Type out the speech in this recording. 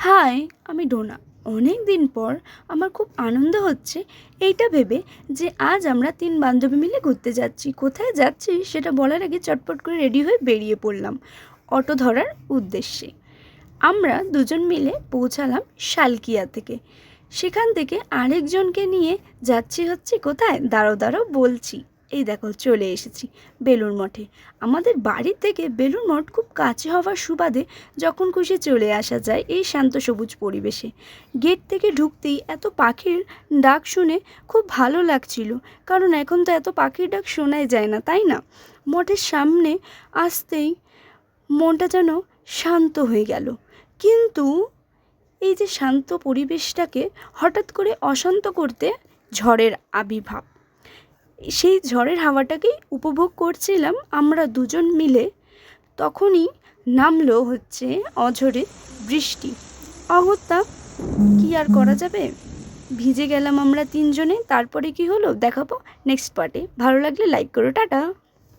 High, আমি ডোনা। অনেক দিন পর আমার খুব আনন্দ হচ্ছে এইটা ভেবে যে আজ আমরা 3 বান্ধবী মিলে ঘুরতে যাচ্ছি। কোথায় যাচ্ছি সেটা বলার আগে চটপট করে রেডি হয়ে বেরিয়ে পড়লাম অটো ধরার উদ্দেশ্যে। আমরা দুজন মিলে পৌঁছালাম শালকিয়া থেকে। সেখান থেকে আরেকজনকে নিয়ে যাচ্ছি হচ্ছে কোথায়, দাঁড়াও দাঁড়াও বলছি। এই দেখো চলে এসেছি বেলুড় মঠে। আমাদের বাড়ি থেকে বেলুড় মঠ খুব কাছে হওয়ার সুবাদে যখন খুশি চলে আসা যায় এই শান্ত সবুজ পরিবেশে। গেট থেকে ঢুকতেই এত পাখির ডাক শুনে খুব ভালো লাগছিল, কারণ এখন তো এত পাখির ডাক শোনাই যায় না, তাই না? মঠের সামনে আসতেই মনটা যেন শান্ত হয়ে গেল। কিন্তু এই যে শান্ত পরিবেশটাকে হঠাৎ করে অশান্ত করতে ঝড়ের আবির্ভাব। সেই ঝড়ের হাওয়াটাকেই উপভোগ করছিলাম আমরা দুজন মিলে। তখনই নামলো হচ্ছে অঝরে বৃষ্টি। অগত্যা কি আর করা যাবে, ভিজে গেলাম আমরা তিনজনে। তারপরে কি হলো দেখাবো নেক্সট পার্টে। ভালো লাগলে লাইক করো, টাটা।